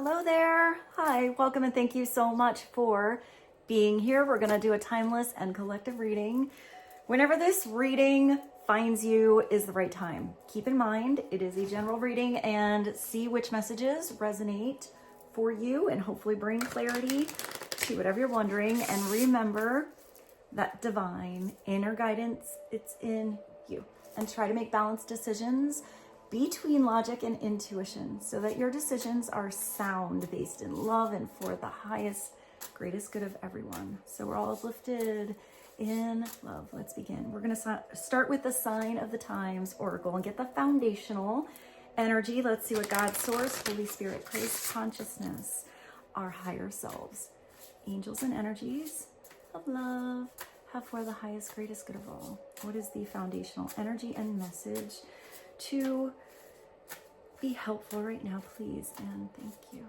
Hello there. Hi, welcome and thank you so much for being here. We're going to do a timeless and collective reading. Whenever this reading finds you is the right time. Keep in mind, it is a general reading and see which messages resonate for you and hopefully bring clarity to whatever you're wondering. And remember that divine inner guidance, it's in you. And try to make balanced decisions between logic and intuition so that your decisions are sound, based in love and for the highest, greatest good of everyone. So we're all uplifted in love. Let's begin. We're going to start with the sign of the times oracle and get the foundational energy. Let's see what God, source, Holy Spirit, Christ, consciousness, our higher selves, angels and energies of love have for the highest, greatest good of all. What is the foundational energy and message to be helpful right now, please? And thank you.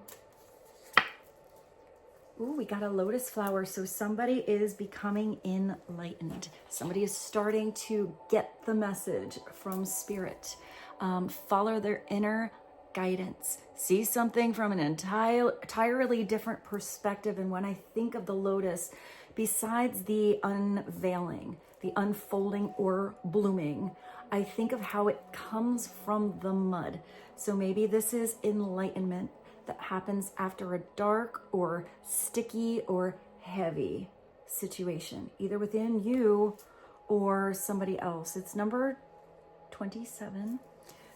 Ooh, we got a lotus flower. So somebody is becoming enlightened. Somebody is starting to get the message from spirit. Follow their inner guidance. See something from an entirely different perspective. And when I think of the lotus, besides the unveiling, the unfolding or blooming, I think of how it comes from the mud. So maybe this is enlightenment that happens after a dark or sticky or heavy situation, either within you or somebody else. It's number 27.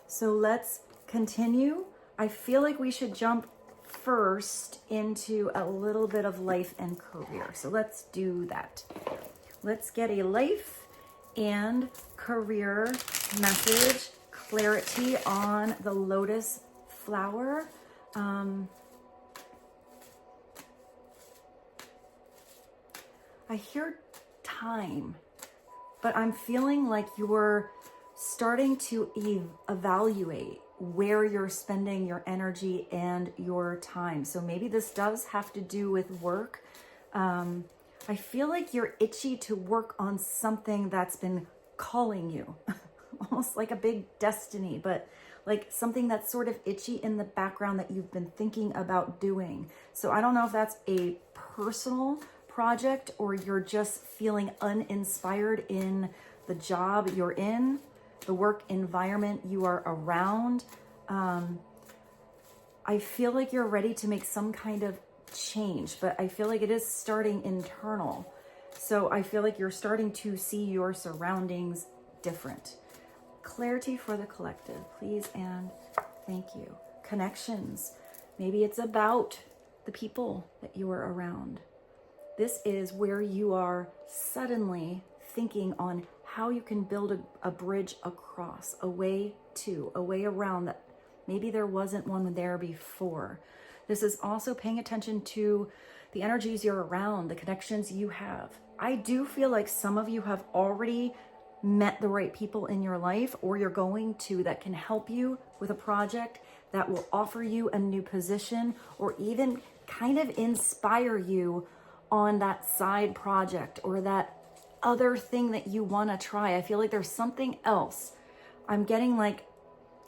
So let's continue. I feel like we should jump first into a little bit of life and career. So let's do that. Let's get a life and career message, clarity on the lotus flower. I hear time, but I'm feeling like you're starting to evaluate where you're spending your energy and your time. So maybe this does have to do with work. I feel like you're itchy to work on something that's been calling you, almost like a big destiny, but like something that's sort of itchy in the background that you've been thinking about doing. So I don't know if that's a personal project or you're just feeling uninspired in the job you're in, the work environment you are around. I feel like you're ready to make some kind of change, but I feel like it is starting internal. So I feel like you're starting to see your surroundings different. Clarity for the collective, please and thank you. Connections. Maybe it's about the people that you are around. This is where you are suddenly thinking on how you can build a bridge across, a way around that maybe there wasn't one there before. This is also paying attention to the energies you're around, the connections you have. I do feel like some of you have already met the right people in your life, or you're going to, that can help you with a project that will offer you a new position or even kind of inspire you on that side project or that other thing that you want to try. I feel like there's something else. I'm getting like,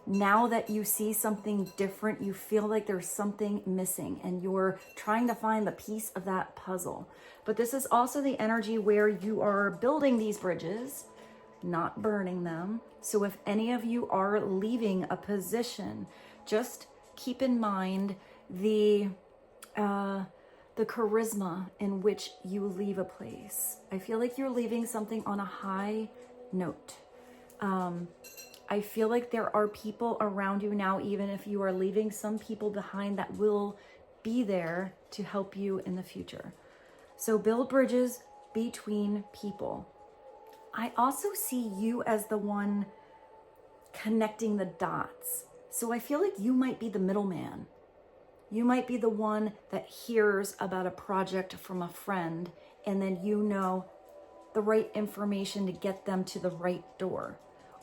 now that you see something different, you feel like there's something missing and you're trying to find the piece of that puzzle. But this is also the energy where you are building these bridges, not burning them. So if any of you are leaving a position, just keep in mind the charisma in which you leave a place. I feel like you're leaving something on a high note. I feel like there are people around you now, even if you are leaving some people behind that will be there to help you in the future. So build bridges between people. I also see you as the one connecting the dots. So I feel like you might be the middleman. You might be the one that hears about a project from a friend, and then you know the right information to get them to the right door.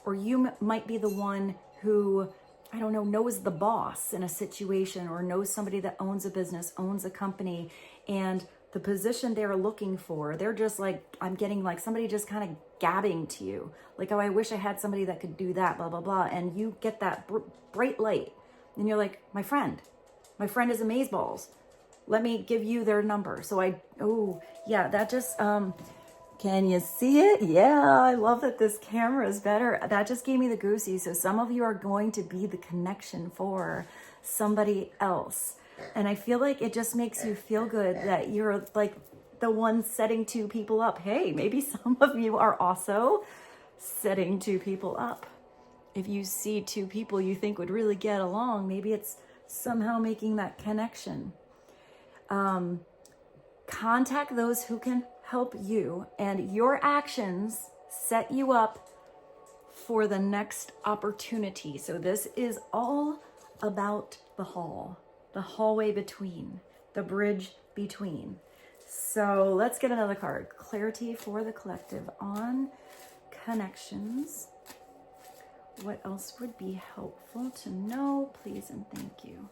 Or you might be the one who, I don't know, knows the boss in a situation or knows somebody that owns a business, owns a company, and the position they're looking for, they're just like, I'm getting like somebody just kind of gabbing to you. Like, oh, I wish I had somebody that could do that, blah, blah, blah. And you get that bright light and you're like, my friend, My friend is amazeballs. Let me give you their number. So oh yeah, that just, can you see it? Yeah, I love that this camera is better. That just gave me the goosies. So some of you are going to be the connection for somebody else. And I feel like it just makes you feel good that you're like the one setting two people up. Hey, maybe some of you are also setting two people up. If you see two people you think would really get along, maybe it's somehow making that connection. Contact those who can help you, and your actions set you up for the next opportunity. So this is all about the hallway between, the bridge between. So let's get another card. Clarity for the collective on connections. What else would be helpful to know? Please and thank you.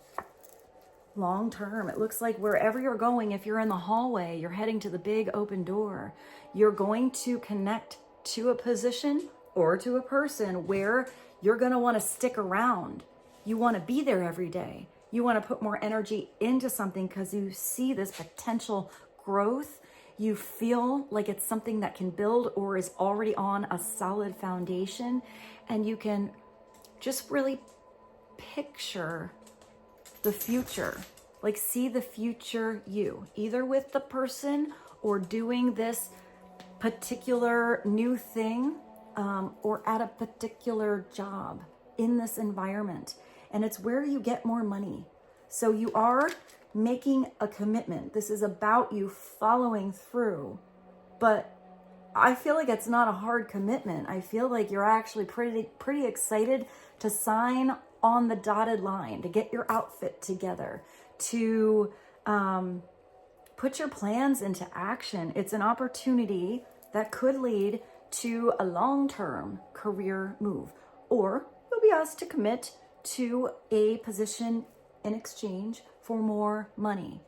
Long term, it looks like wherever you're going, if you're in the hallway, you're heading to the big open door, you're going to connect to a position or to a person where you're going to want to stick around. You want to be there every day. You want to put more energy into something because you see this potential growth. You feel like it's something that can build or is already on a solid foundation, and you can just really picture the future, like see the future you, either with the person or doing this particular new thing, or at a particular job in this environment. And it's where you get more money. So you are making a commitment. This is about you following through, but I feel like it's not a hard commitment. I feel like you're actually pretty excited to sign on the dotted line, to get your outfit together, to put your plans into action. It's an opportunity that could lead to a long-term career move, or you'll be asked to commit to a position in exchange for more money.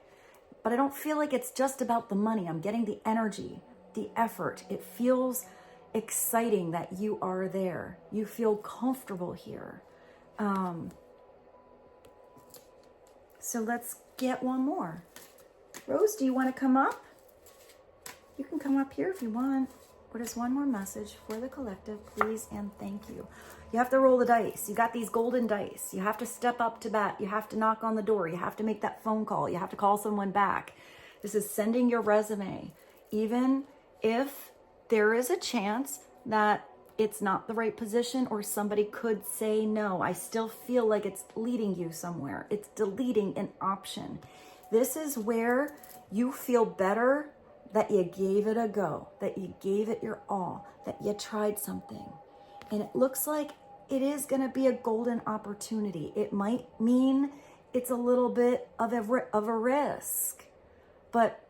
But I don't feel like it's just about the money. I'm getting the energy, the effort. It feels exciting that you are there. You feel comfortable here. So let's get one more. Rose, do you want to come up? You can come up here if you want. What is one more message for the collective, please and thank you? You have to roll the dice. You got these golden dice. You have to step up to bat. You have to knock on the door. You have to make that phone call. You have to call someone back. This is sending your resume. Even if there is a chance that it's not the right position or somebody could say no, I still feel like it's leading you somewhere. It's deleting an option. This is where you feel better that you gave it a go, that you gave it your all, that you tried something. And it looks like it is going to be a golden opportunity. It might mean it's a little bit of a risk, but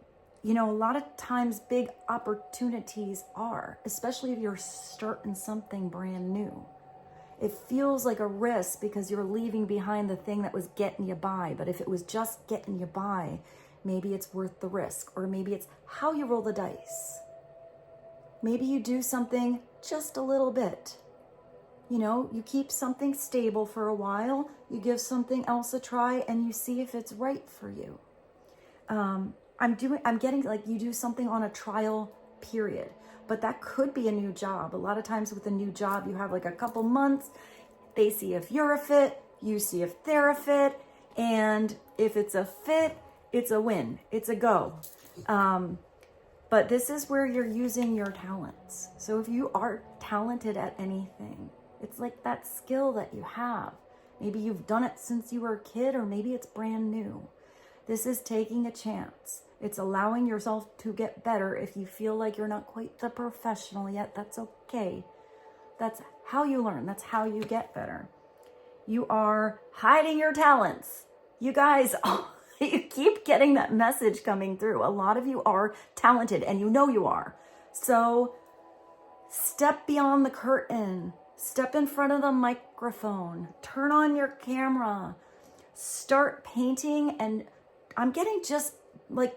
you know, a lot of times big opportunities are, especially if you're starting something brand new. It feels like a risk because you're leaving behind the thing that was getting you by. But if it was just getting you by, maybe it's worth the risk, or maybe it's how you roll the dice. Maybe you do something just a little bit. You know, you keep something stable for a while, you give something else a try, and you see if it's right for you. I'm getting like you do something on a trial period, but that could be a new job. A lot of times with a new job, you have like a couple months. They see if you're a fit, you see if they're a fit, and if it's a fit, it's a win, it's a go. But this is where you're using your talents. So if you are talented at anything, it's like that skill that you have. Maybe you've done it since you were a kid, or maybe it's brand new. This is taking a chance. It's allowing yourself to get better. If you feel like you're not quite the professional yet, that's okay. That's how you learn. That's how you get better. You are hiding your talents. You guys, you keep getting that message coming through. A lot of you are talented, and you know you are. So step beyond the curtain. Step in front of the microphone. Turn on your camera. Start painting. And I'm getting just like,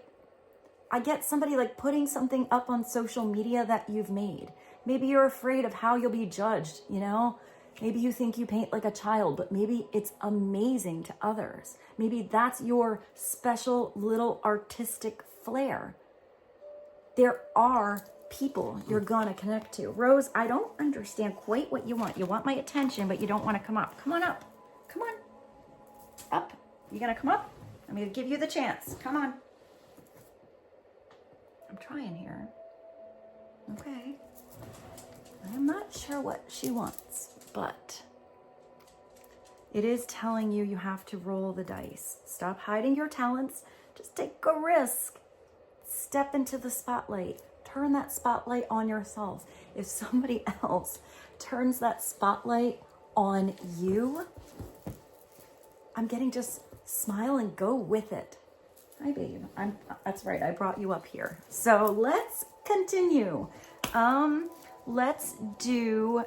I get somebody like putting something up on social media that you've made. Maybe you're afraid of how you'll be judged, you know? Maybe you think you paint like a child, but maybe it's amazing to others. Maybe that's your special little artistic flair. There are people you're gonna connect to. Rose, I don't understand quite what you want. You want my attention, but you don't want to come up. Come on up. Come on. Up. You gonna come up? I'm gonna give you the chance. Come on. I'm trying here. Okay. I'm not sure what she wants, but it is telling you have to roll the dice. Stop hiding your talents. Just take a risk. Step into the spotlight. Turn that spotlight on yourself. If somebody else turns that spotlight on you, I'm getting just smile and go with it. Hi, babe. That's right. I brought you up here. So let's continue. Let's do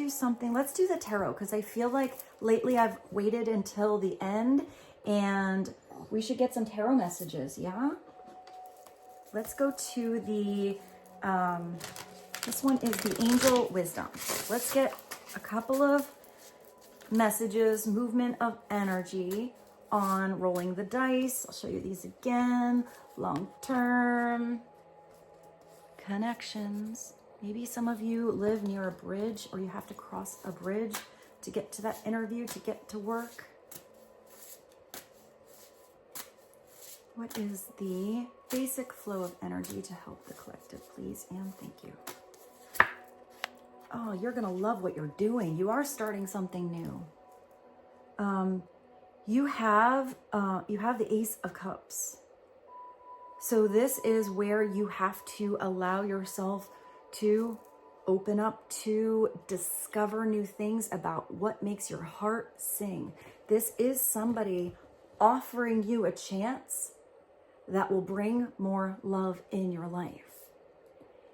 something. Let's do the tarot, because I feel like lately I've waited until the end and we should get some tarot messages. Yeah. Let's go to the, this one is the Angel Wisdom. Let's get a couple of messages, movement of energy on rolling the dice. I'll show you these again. Long term connections. Maybe some of you live near a bridge, or you have to cross a bridge to get to that interview, to get to work. What is the basic flow of energy to help the collective, please? And thank you. Oh, you're going to love what you're doing. You are starting something new. You have the Ace of Cups. So this is where you have to allow yourself to open up, to discover new things about what makes your heart sing. This is somebody offering you a chance that will bring more love in your life.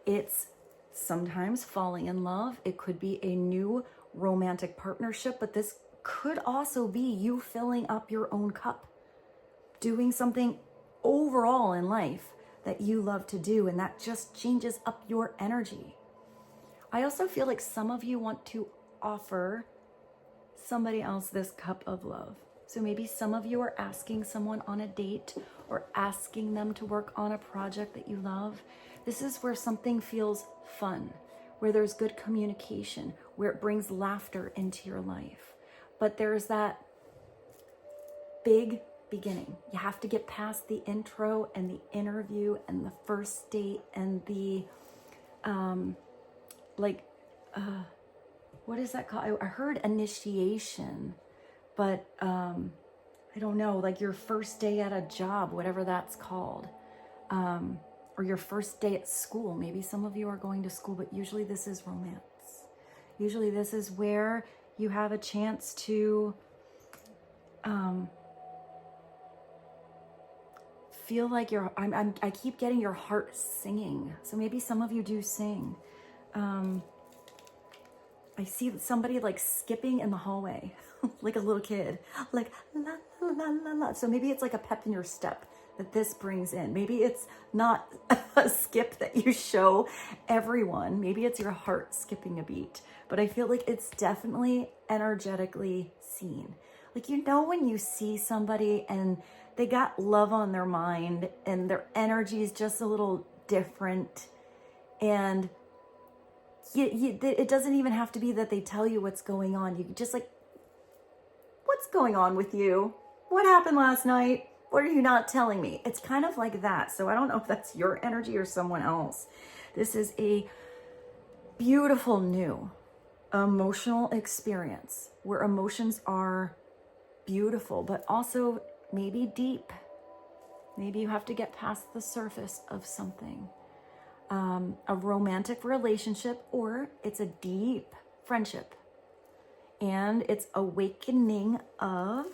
It's sometimes falling in love. It could be a new romantic partnership, but this could also be you filling up your own cup, doing something overall in life that you love to do, and that just changes up your energy. I also feel like some of you want to offer somebody else this cup of love. So maybe some of you are asking someone on a date or asking them to work on a project that you love. This is where something feels fun, where there's good communication, where it brings laughter into your life. But there's that big beginning. You have to get past the intro and the interview and the first date and the, what is that called? I heard initiation, but I don't know, like your first day at a job, whatever that's called, or your first day at school. Maybe some of you are going to school, but usually this is romance. Usually this is where you have a chance to feel like I keep getting your heart singing. So maybe some of you do sing. I see somebody like skipping in the hallway, like a little kid, like la, la, la, la, la. So maybe it's like a pep in your step that this brings in. Maybe it's not a skip that you show everyone. Maybe it's your heart skipping a beat, but I feel like it's definitely energetically seen. Like, you know, when you see somebody and they got love on their mind and their energy is just a little different, and it doesn't even have to be that they tell you what's going on. You can just like, what's going on with you? What happened last night? What are you not telling me? It's kind of like that. So I don't know if that's your energy or someone else. This is a beautiful new emotional experience where emotions are beautiful, but also maybe deep. Maybe you have to get past the surface of something. A romantic relationship, or it's a deep friendship. And it's awakening of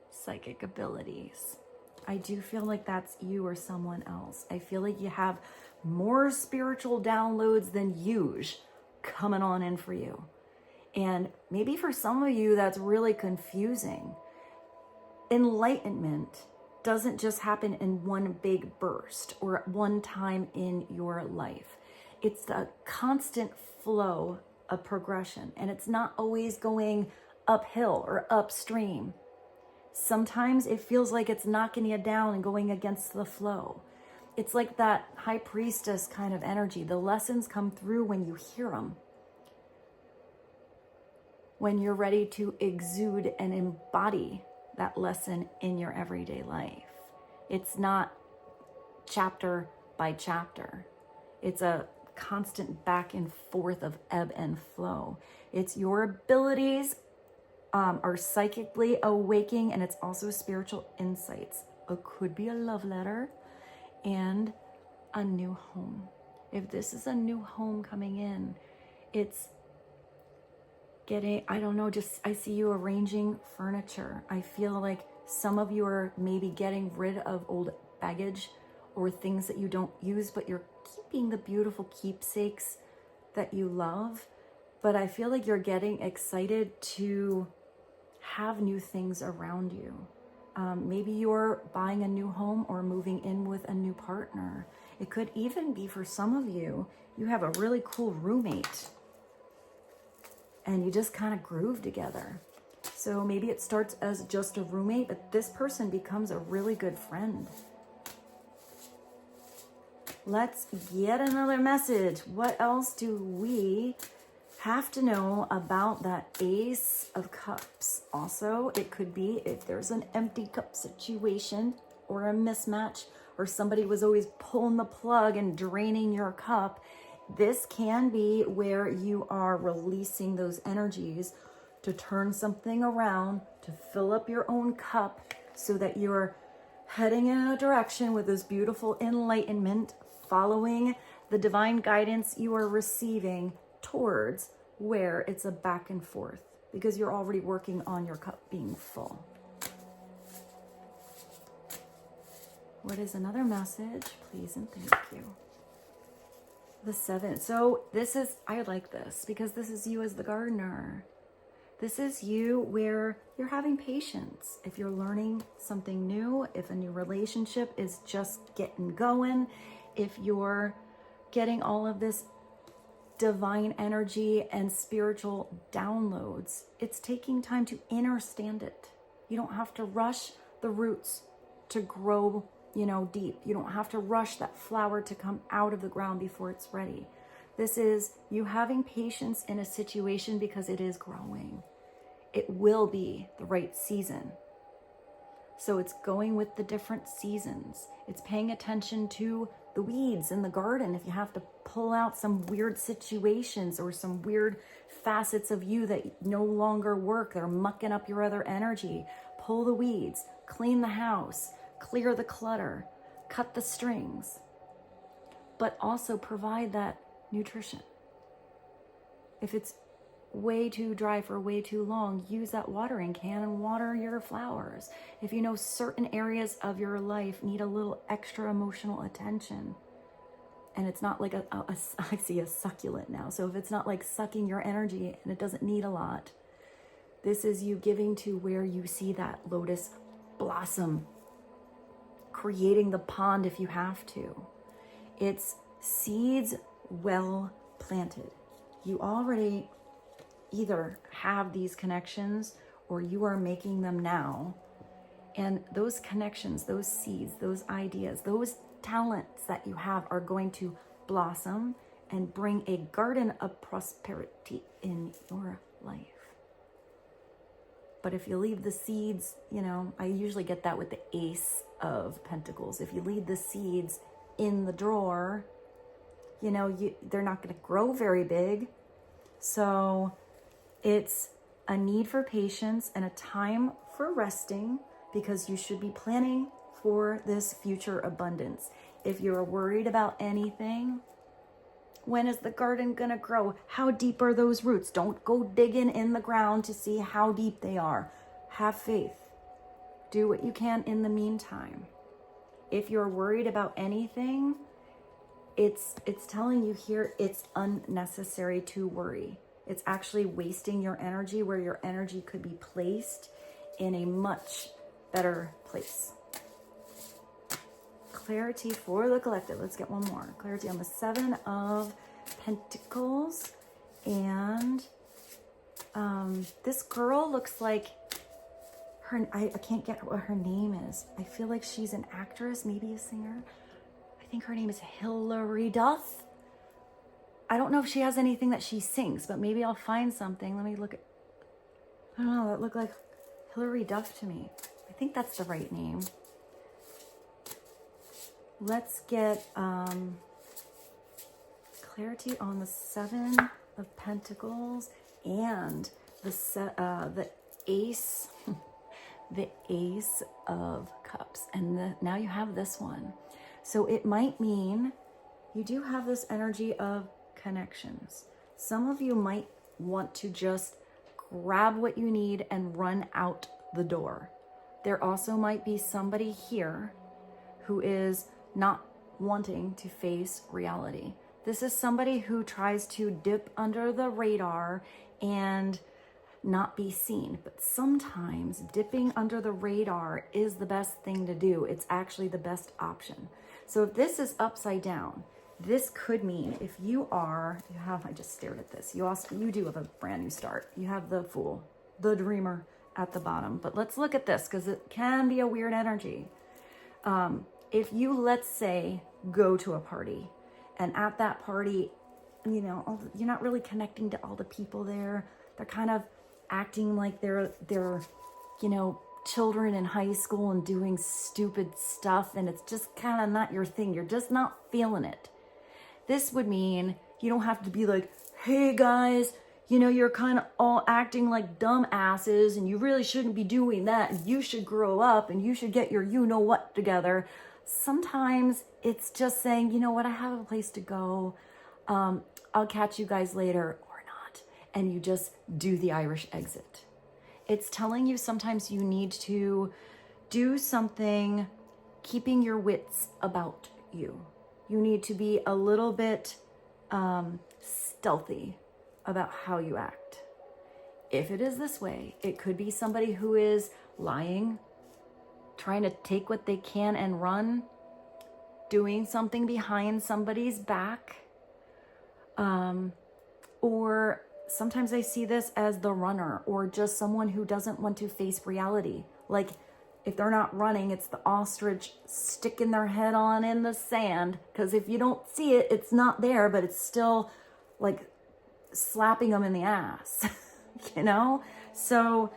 psychic abilities. I do feel like that's you or someone else. I feel like you have more spiritual downloads than usual coming on in for you. And maybe for some of you, that's really confusing. Enlightenment doesn't just happen in one big burst or at one time in your life. It's the constant flow of progression, and it's not always going uphill or upstream. Sometimes it feels like it's knocking you down and going against the flow. It's like that high priestess kind of energy. The lessons come through when you hear them, when you're ready to exude and embody that lesson in your everyday life. It's not chapter by chapter. It's a constant back and forth of ebb and flow. It's your abilities are psychically awaking, and it's also spiritual insights. It could be a love letter and a new home. If this is a new home coming in, it's getting, I don't know, just I see you arranging furniture. I feel like some of you are maybe getting rid of old baggage or things that you don't use, but you're keeping the beautiful keepsakes that you love. But I feel like you're getting excited to have new things around you. Maybe you're buying a new home or moving in with a new partner. It could even be for some of you, you have a really cool roommate and you just kind of groove together. So maybe it starts as just a roommate, but this person becomes a really good friend. Let's get another message. What else do we have to know about that Ace of Cups? Also, it could be if there's an empty cup situation or a mismatch, or somebody was always pulling the plug and draining your cup. This can be where you are releasing those energies to turn something around, to fill up your own cup so that you're heading in a direction with this beautiful enlightenment, following the divine guidance you are receiving towards where it's a back and forth, because you're already working on your cup being full. What is another message? Please and thank you. The 7. So this is, I like this because this is you as the gardener. This is you where you're having patience. If you're learning something new, if a new relationship is just getting going, if you're getting all of this divine energy and spiritual downloads, it's taking time to understand it. You don't have to rush the roots to grow, deep. You don't have to rush that flower to come out of the ground before it's ready. This is you having patience in a situation because it is growing. It will be the right season. So it's going with the different seasons. It's paying attention to the weeds in the garden. If you have to pull out some weird situations or some weird facets of you that no longer work, they're mucking up your other energy, pull the weeds, clean the house, clear the clutter, cut the strings, but also provide that nutrition. If it's way too dry for way too long, use that watering can and water your flowers. If you know certain areas of your life need a little extra emotional attention, and it's not like I see a succulent now, so if it's not like sucking your energy and it doesn't need a lot, this is you giving to where you see that lotus blossom, creating the pond if you have to. It's seeds well planted. You already either have these connections or you are making them now. And those connections, those seeds, those ideas, those talents that you have are going to blossom and bring a garden of prosperity in your life. But if you leave the seeds, I usually get that with the Ace of Pentacles. If you leave the seeds in the drawer, they're not going to grow very big. So it's a need for patience and a time for resting, because you should be planning for this future abundance. If you're worried about anything, when is the garden gonna grow? How deep are those roots? Don't go digging in the ground to see how deep they are. Have faith. Do what you can in the meantime. If you're worried about anything, it's telling you here it's unnecessary to worry. It's actually wasting your energy where your energy could be placed in a much better place. Clarity for the collective. Let's get one more. Clarity on the 7 of Pentacles. And this girl looks like her, I can't get what her name is. I feel like she's an actress, maybe a singer. I think her name is Hilary Duff. I don't know if she has anything that she sings, but maybe I'll find something. Let me look at, I don't know, that looked like Hilary Duff to me. I think that's the right name. Let's get clarity on the Seven of Pentacles and the Ace, the Ace of Cups. And now you have this one. So it might mean you do have this energy of connections. Some of you might want to just grab what you need and run out the door. There also might be somebody here who is not wanting to face reality. This is somebody who tries to dip under the radar and not be seen. But sometimes dipping under the radar is the best thing to do. It's actually the best option. So if this is upside down, this could mean if you have, I just stared at this. You do have a brand new start. You have the Fool, the Dreamer at the bottom. But let's look at this because it can be a weird energy. If you, let's say, go to a party and at that party, you know, you're not really connecting to all the people there. They're kind of acting like they're, you know, children in high school and doing stupid stuff. And it's just kind of not your thing. You're just not feeling it. This would mean you don't have to be like, hey guys, you know, you're kind of all acting like dumb asses and you really shouldn't be doing that. And you should grow up and you should get your you-know-what together. Sometimes it's just saying, you know what, I have a place to go. I'll catch you guys later or not. And you just do the Irish exit. It's telling you sometimes you need to do something keeping your wits about you. You need to be a little bit stealthy about how you act. If it is this way, it could be somebody who is lying, trying to take what they can and run, doing something behind somebody's back. Or sometimes I see this as the runner or just someone who doesn't want to face reality. Like if they're not running, it's the ostrich sticking their head on in the sand. Because if you don't see it, it's not there, but it's still like slapping them in the ass, you know? So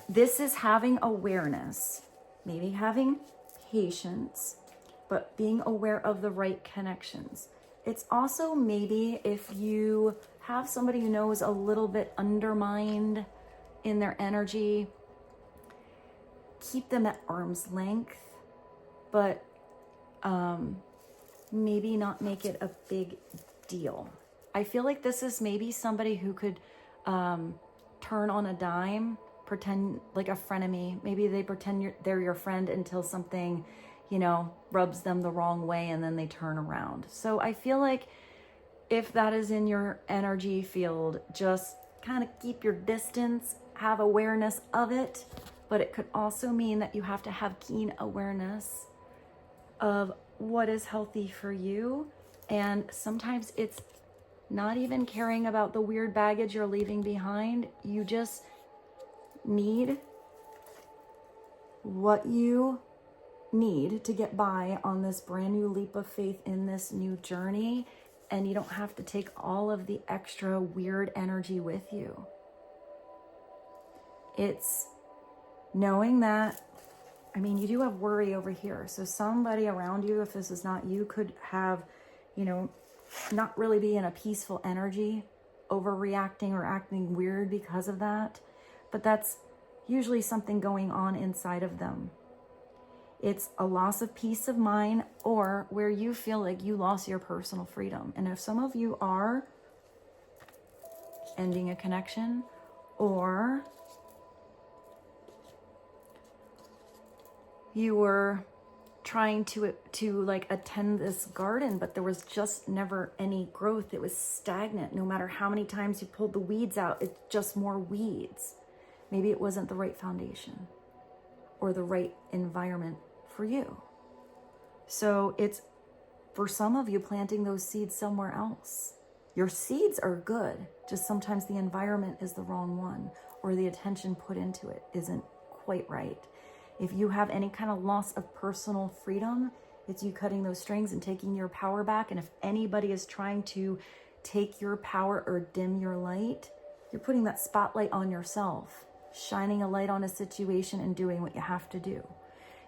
this is having awareness, maybe having patience, but being aware of the right connections. It's also maybe if you have somebody who knows a little bit undermined in their energy, keep them at arm's length, but maybe not make it a big deal. I feel like this is maybe somebody who could turn on a dime, pretend like a frenemy. Maybe they pretend they're your friend until something, you know, rubs them the wrong way and then they turn around. So I feel like if that is in your energy field, just kind of keep your distance, have awareness of it. But it could also mean that you have to have keen awareness of what is healthy for you. And sometimes it's not even caring about the weird baggage you're leaving behind. You just need what you need to get by on this brand new leap of faith in this new journey. And you don't have to take all of the extra weird energy with you. It's knowing that, I mean, you do have worry over here. So somebody around you, if this is not you, could have, you know, not really be in a peaceful energy, overreacting or acting weird because of that. But that's usually something going on inside of them. It's a loss of peace of mind or where you feel like you lost your personal freedom. And if some of you are ending a connection or you were trying to like attend this garden, but there was just never any growth. It was stagnant. No matter how many times you pulled the weeds out, it's just more weeds. Maybe it wasn't the right foundation or the right environment for you. So it's For some of you, planting those seeds somewhere else. Your seeds are good, just sometimes the environment is the wrong one, or the attention put into it isn't quite right. If you have any kind of loss of personal freedom, it's you cutting those strings and taking your power back. And if anybody is trying to take your power or dim your light, you're putting that spotlight on yourself, shining a light on a situation and doing what you have to do.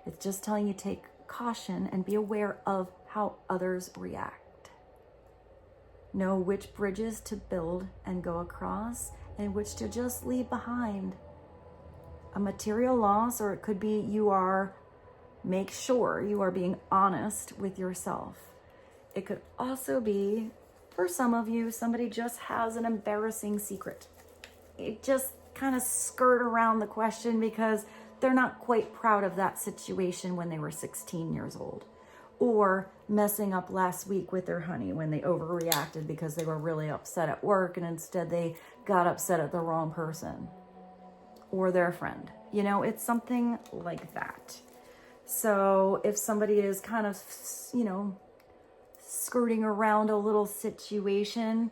It's just telling you take caution and be aware of how others react. Know which bridges to build and go across and which to just leave behind. A material loss, or it could be make sure you are being honest with yourself. It could also be, for some of you, somebody just has an embarrassing secret. It just kind of skirt around the question because they're not quite proud of that situation when they were 16 years old. Or messing up last week with their honey when they overreacted because they were really upset at work and instead they got upset at the wrong person or their friend. You know, it's something like that. So if somebody is kind of, you know, skirting around a little situation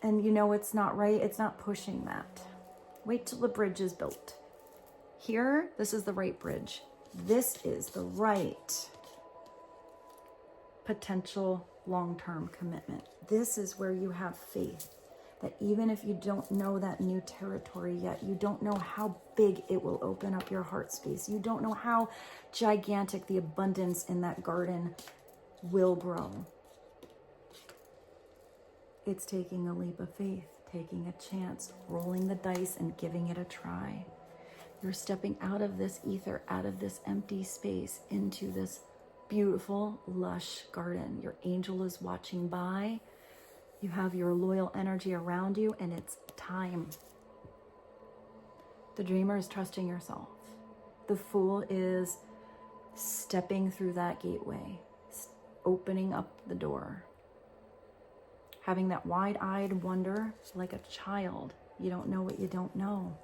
and you know it's not right, it's not pushing that. Wait till the bridge is built. Here, this is the right bridge. This is the right potential long-term commitment. This is where you have faith that even if you don't know that new territory yet, you don't know how big it will open up your heart space. You don't know how gigantic the abundance in that garden will grow. It's taking a leap of faith, taking a chance, rolling the dice and giving it a try. You're stepping out of this ether, out of this empty space into this beautiful, lush garden. Your angel is watching by. You have your loyal energy around you, and it's time. The dreamer is trusting yourself. The fool is stepping through that gateway, opening up the door, having that wide-eyed wonder like a child. You don't know what you don't know.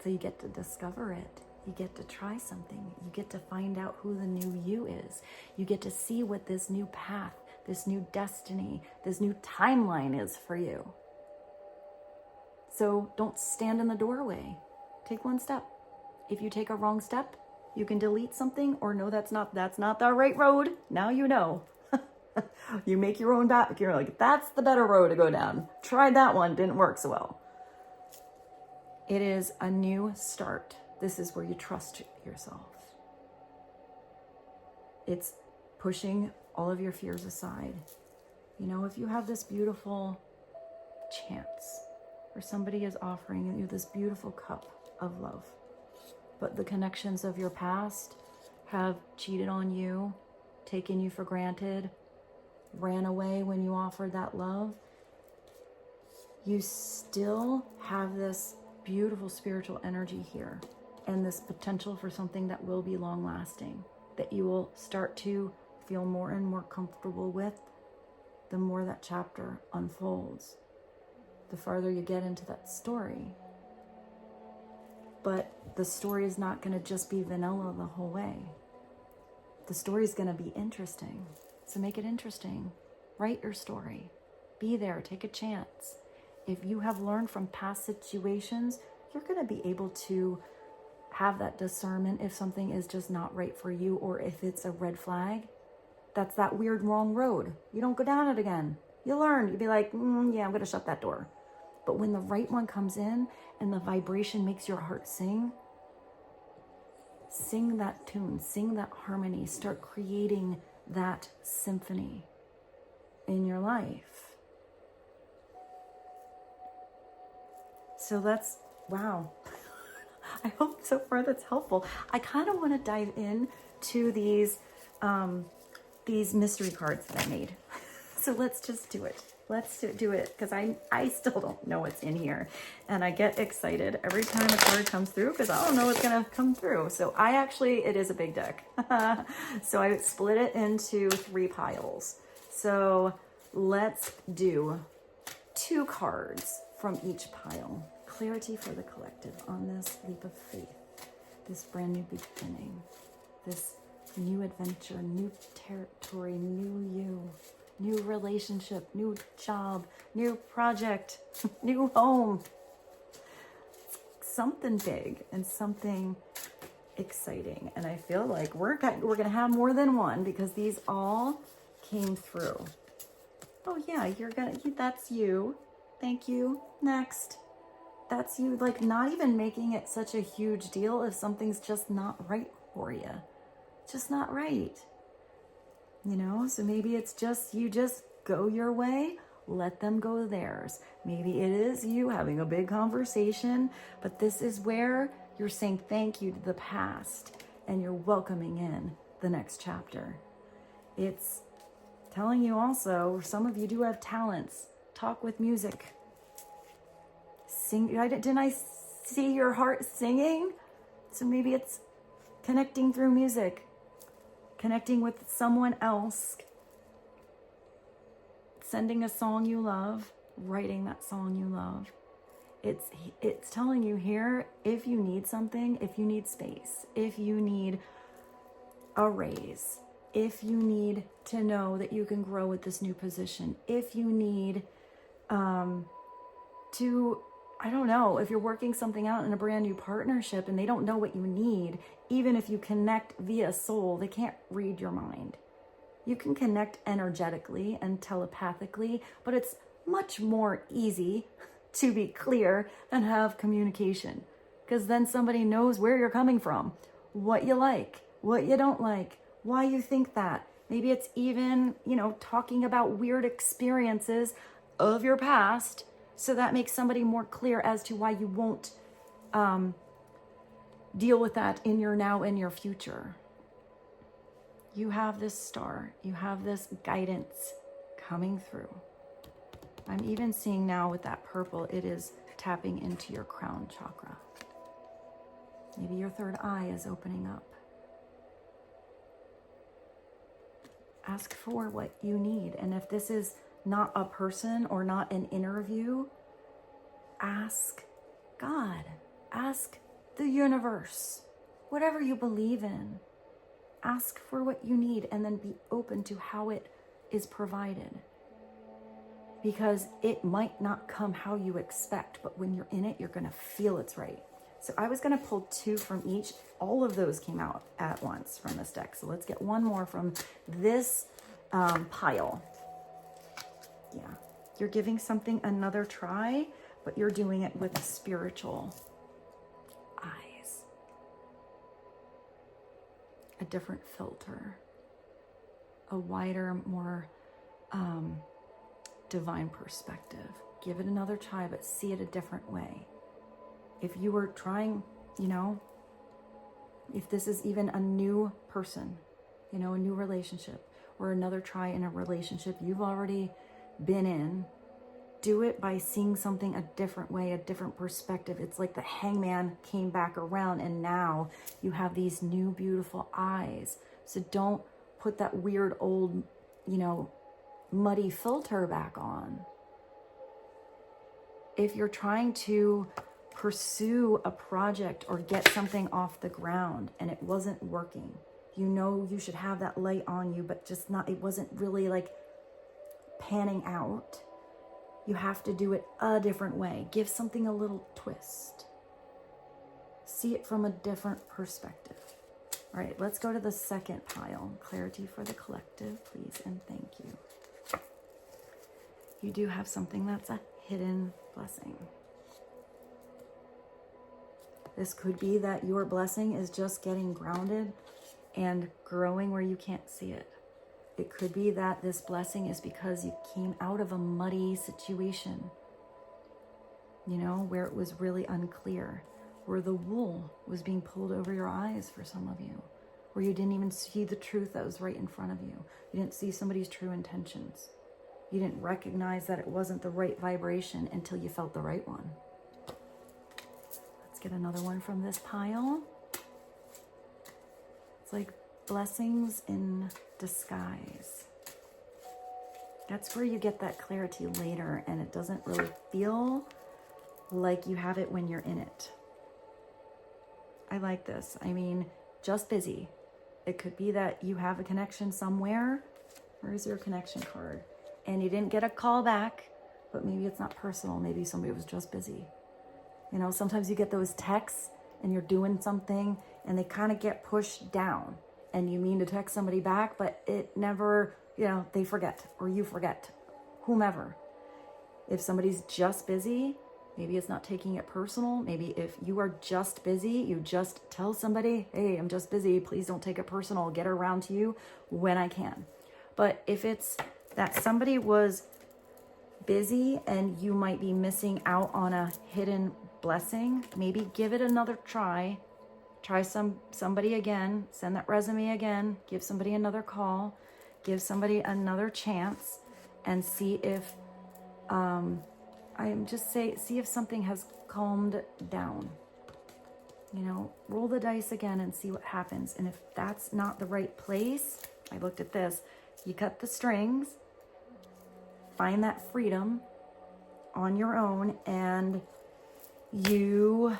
So you get to discover it. You get to try something. You get to find out who the new you is. You get to see what this new path, this new destiny, this new timeline is for you. So don't stand in the doorway. Take one step. If you take a wrong step, you can delete something or no, that's not the right road. Now you know. You make your own path. You're like, that's the better road to go down. Tried that one, didn't work so well. It is a new start. This is where you trust yourself. It's pushing all of your fears aside. You know, if you have this beautiful chance or somebody is offering you this beautiful cup of love, but the connections of your past have cheated on you, taken you for granted, ran away when you offered that love, you still have this beautiful spiritual energy here and this potential for something that will be long lasting, that you will start to feel more and more comfortable with the more that chapter unfolds, the farther you get into that story. But the story is not going to just be vanilla the whole way. The story is going to be interesting. So make it interesting. Write your story. Be there. Take a chance. If you have learned from past situations, you're going to be able to have that discernment if something is just not right for you or if it's a red flag. That's that weird wrong road. You don't go down it again. You learn. You'd be like, yeah, I'm going to shut that door. But when the right one comes in and the vibration makes your heart sing, sing that tune, sing that harmony, start creating that symphony in your life. So that's, wow. I hope so far that's helpful. I kind of want to dive in to these mystery cards that I made. So let's just do it. Let's do it because I still don't know what's in here. And I get excited every time a card comes through because I don't know what's going to come through. So it is a big deck. So I split it into 3 piles. So let's do 2 cards from each pile. Clarity for the collective on this leap of faith, this brand new beginning, this New adventure, new territory, new you, new relationship, new job, new project, new home. Something big and something exciting. And I feel like we're going to have more than one because these all came through. Oh yeah, that's you. Thank you. Next. That's you. Like, not even making it such a huge deal if something's just not right for you. Just not right. You know, so maybe it's just, you just go your way, let them go theirs. Maybe it is you having a big conversation, but this is where you're saying thank you to the past and you're welcoming in the next chapter. It's telling you also, some of you do have talents. Talk with music. Sing. Didn't I see your heart singing? So maybe it's connecting through music, connecting with someone else, sending a song you love, writing that song you love. It's telling you here, if you need something, if you need space, if you need a raise, if you need to know that you can grow with this new position, if you need to, I don't know, if you're working something out in a brand new partnership and they don't know what you need, even if you connect via soul, they can't read your mind. You can connect energetically and telepathically, but it's much more easy to be clear and have communication, because then somebody knows where you're coming from, what you like, what you don't like, why you think that. Maybe it's even, you know, talking about weird experiences of your past, so that makes somebody more clear as to why you won't deal with that in your now and your future. You have this star, you have this guidance coming through. I'm even seeing now with that purple, it is tapping into your crown chakra. Maybe your third eye is opening up. Ask for what you need. And if this is not a person or not an interview, ask God, ask the universe, whatever you believe in. Ask for what you need and then be open to how it is provided. Because it might not come how you expect, but when you're in it, you're going to feel it's right. So I was going to pull 2 from each. All of those came out at once from this deck. So let's get one more from this pile. Yeah, you're giving something another try, but you're doing it with spiritual eyes. A different filter. A wider, more divine perspective. Give it another try, but see it a different way. If you were trying, you know, if this is even a new person, you know, a new relationship, or another try in a relationship you've already been in, do it by seeing something a different way, a different perspective. It's like the hangman came back around and now you have these new beautiful eyes. So don't put that weird old, you know, muddy filter back on. If you're trying to pursue a project or get something off the ground and it wasn't working, you know you should have that light on you, but just not, it wasn't really like panning out. You have to do it a different way. Give something a little twist. See it from a different perspective. All right, let's go to the second pile. Clarity for the collective, please, and thank you. You do have something that's a hidden blessing. This could be that your blessing is just getting grounded and growing where you can't see it. It could be that this blessing is because you came out of a muddy situation, you know, where it was really unclear, where the wool was being pulled over your eyes for some of you, where you didn't even see the truth that was right in front of you. You didn't see somebody's true intentions. You didn't recognize that it wasn't the right vibration until you felt the right one. Let's get another one from this pile. It's like blessings in disguise. That's where you get that clarity later, and it doesn't really feel like you have it when you're in it. I like this. I mean, just busy. It could be that you have a connection somewhere. Where's your connection card? And you didn't get a call back, but maybe it's not personal. Maybe somebody was just busy. You know, sometimes you get those texts and you're doing something and they kind of get pushed down and you mean to text somebody back, but it never, you know, they forget or you forget, whomever. If somebody's just busy, maybe it's not taking it personal. Maybe if you are just busy, you just tell somebody, hey, I'm just busy. Please don't take it personal. I'll get around to you when I can. But if it's that somebody was busy and you might be missing out on a hidden blessing, maybe give it another try. Try somebody again, send that resume again, give somebody another call, give somebody another chance, and see if see if something has calmed down. You know, roll the dice again and see what happens. And if that's not the right place, I looked at this, you cut the strings, find that freedom on your own, and you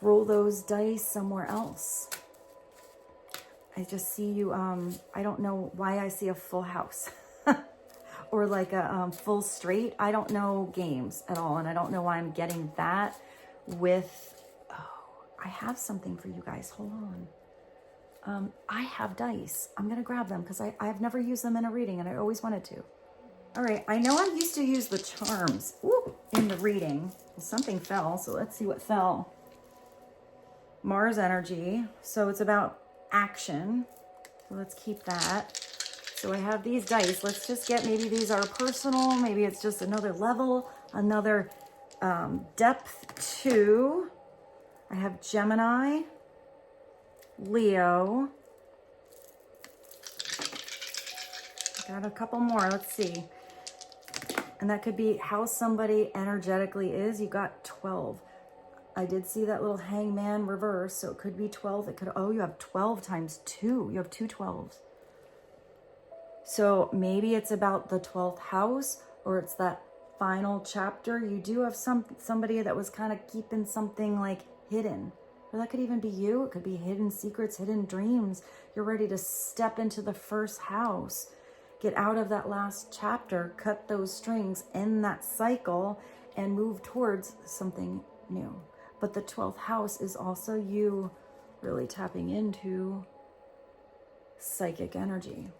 roll those dice somewhere else. I just see you, I don't know why I see a full house or like a full straight. I don't know games at all. And I don't know why I'm getting that with, oh, I have something for you guys. Hold on. I have dice. I'm going to grab them because I've never used them in a reading and I always wanted to. All right. I know I used to use the charms in the reading. Something fell. So let's see what fell. Mars energy. So it's about action. So let's keep that. So I have these dice. Let's just get, maybe these are personal. Maybe it's just another level, another depth to. I have Gemini, Leo. Got a couple more. Let's see. And that could be how somebody energetically is. You got 12. I did see that little hangman reverse, so it could be 12. It could, oh, you have 12 times 2. You have 2 12s. So maybe it's about the 12th house, or it's that final chapter. You do have somebody that was kind of keeping something like hidden. Or that could even be you. It could be hidden secrets, hidden dreams. You're ready to step into the first house. Get out of that last chapter, cut those strings, end that cycle, and move towards something new. But the 12th house is also you really tapping into psychic energy,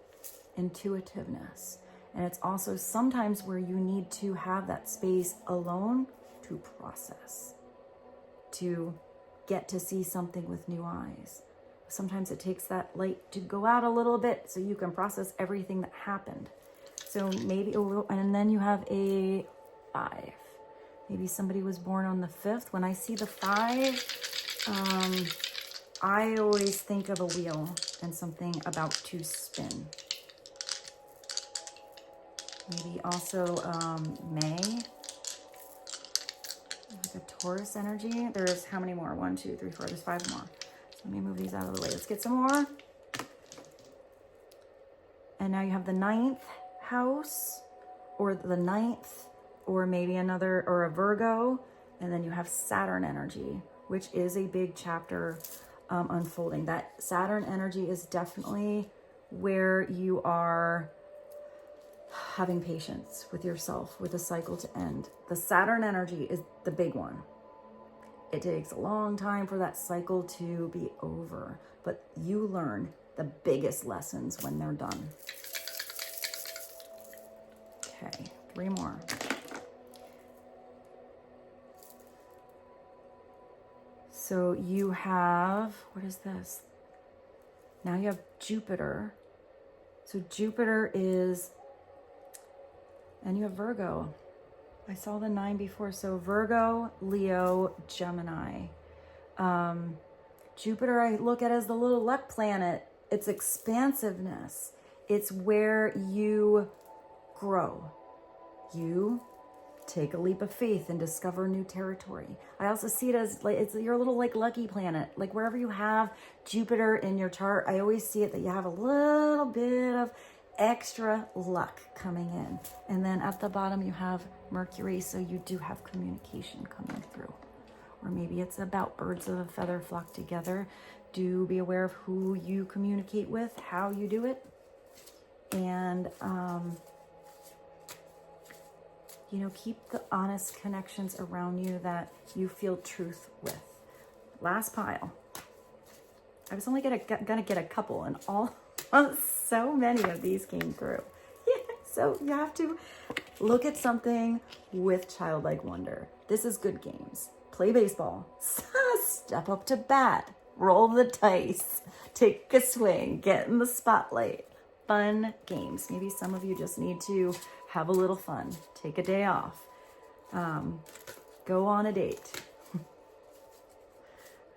intuitiveness. And it's also sometimes where you need to have that space alone to process, to get to see something with new eyes. Sometimes it takes that light to go out a little bit so you can process everything that happened. So maybe, and then you have a 5. Maybe somebody was born on the 5th. When I see the 5, I always think of a wheel and something about to spin. Maybe also May, like a Taurus energy. There's how many more? 1, 2, 3, 4. There's 5 more. So let me move these out of the way. Let's get some more. And now you have the 9th house, or the 9th, or maybe another, or a Virgo. And then you have Saturn energy, which is a big chapter unfolding. That Saturn energy is definitely where you are having patience with yourself, with the cycle to end. The Saturn energy is the big one. It takes a long time for that cycle to be over, but you learn the biggest lessons when they're done. Okay, 3 more. So you have, what is this? Now you have Jupiter. So Jupiter is, and you have Virgo. I saw the 9 before. So Virgo, Leo, Gemini. Jupiter I look at as the little luck planet. It's expansiveness. It's where you grow. You take a leap of faith and discover new territory. I also see it as like it's your little like lucky planet. Like wherever you have Jupiter in your chart, I always see it that you have a little bit of extra luck coming in. And then at the bottom you have Mercury, so you do have communication coming through. Or maybe it's about birds of a feather flock together. Do be aware of who you communicate with, how you do it. And, you know, keep the honest connections around you that you feel truth with. Last pile. I was only gonna get a couple, and all so many of these came through. So you have to look at something with childlike wonder. This is good games. Play baseball. Step up to bat. Roll the dice. Take a swing. Get in the spotlight. Fun games. Maybe some of you just need to have a little fun. Take a day off. Go on a date.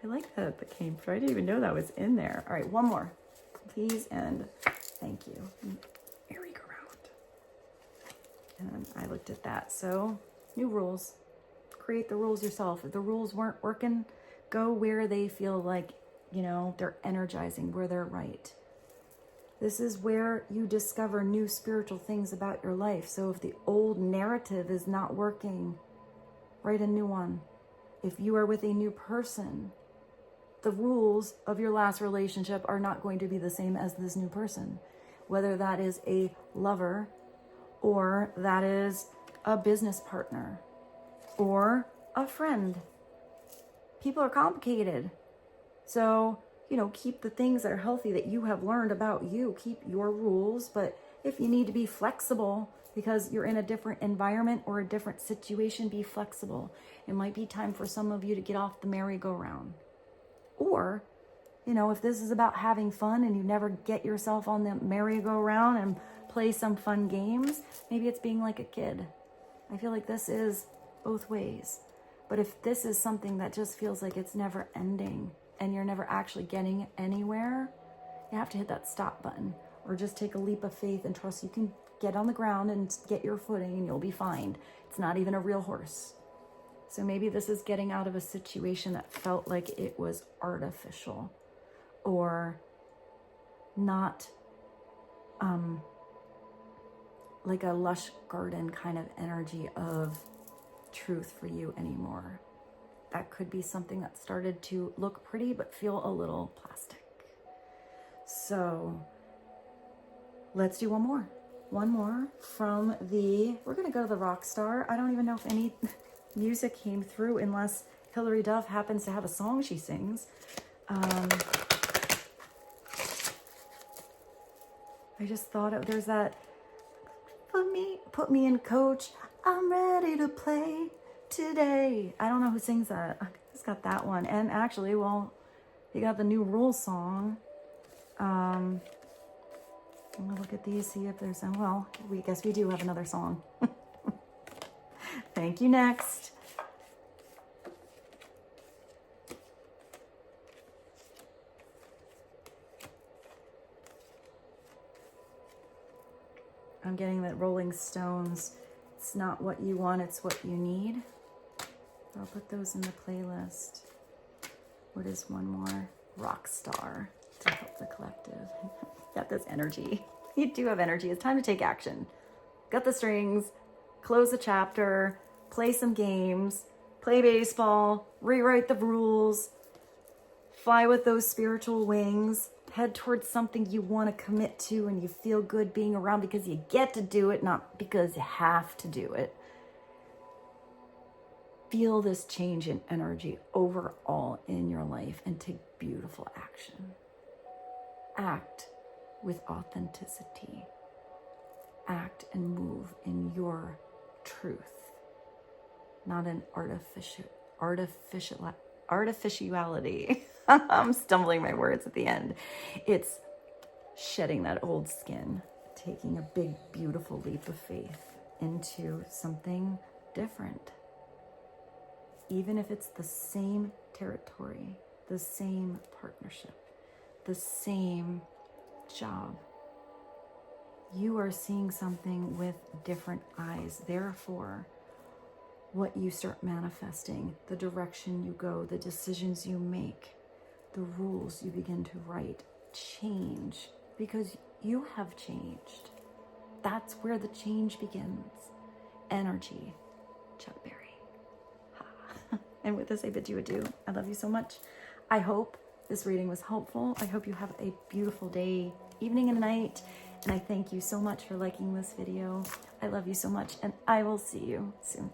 I like that it came through. I didn't even know that was in there. All right, one more. Please and thank you. Merry-go-round. And I looked at that. So, new rules. Create the rules yourself. If the rules weren't working, go where they feel like, you know, they're energizing, where they're right. This is where you discover new spiritual things about your life. So if the old narrative is not working, write a new one. If you are with a new person, the rules of your last relationship are not going to be the same as this new person. Whether that is a lover, or that is a business partner, or a friend. People are complicated. So, you know, keep the things that are healthy that you have learned about you. Keep your rules, but if you need to be flexible because you're in a different environment or a different situation, be flexible. It might be time for some of you to get off the merry-go-round. Or, you know, if this is about having fun and you never get yourself on the merry-go-round and play some fun games, maybe it's being like a kid. I feel like this is both ways. But if this is something that just feels like it's never ending and you're never actually getting anywhere, you have to hit that stop button or just take a leap of faith and trust you can get on the ground and get your footing and you'll be fine. It's not even a real horse. So maybe this is getting out of a situation that felt like it was artificial or not like a lush garden kind of energy of truth for you anymore. That could be something that started to look pretty but feel a little plastic. So let's do one more. One more from the, we're going to go to the rock star. I don't even know if any music came through unless Hilary Duff happens to have a song she sings. I just thought of, there's that, put me in, coach, I'm ready to play today. I don't know who sings that. I just got that one. And actually, well, you got the new rules song. I'm gonna look at these, see if there's some. Well, we guess we do have another song. Thank you. Next. I'm getting that Rolling Stones, it's not what you want, it's what you need. I'll put those in the playlist. What is one more? Rockstar to help the collective. Got this energy. You do have energy. It's time to take action. Got the strings, close a chapter, play some games, play baseball, rewrite the rules, fly with those spiritual wings, head towards something you want to commit to and you feel good being around because you get to do it, not because you have to do it. Feel this change in energy overall in your life and take beautiful action. Act with authenticity. Act and move in your truth, not in artificiality. I'm stumbling my words at the end. It's shedding that old skin, taking a big, beautiful leap of faith into something different. Even if it's the same territory, the same partnership, the same job, you are seeing something with different eyes. Therefore, what you start manifesting, the direction you go, the decisions you make, the rules you begin to write, change because you have changed. That's where the change begins. Energy. Chuck Berry. And with this, I bid you adieu. I love you so much. I hope this reading was helpful. I hope you have a beautiful day, evening, and night. And I thank you so much for liking this video. I love you so much, and I will see you soon.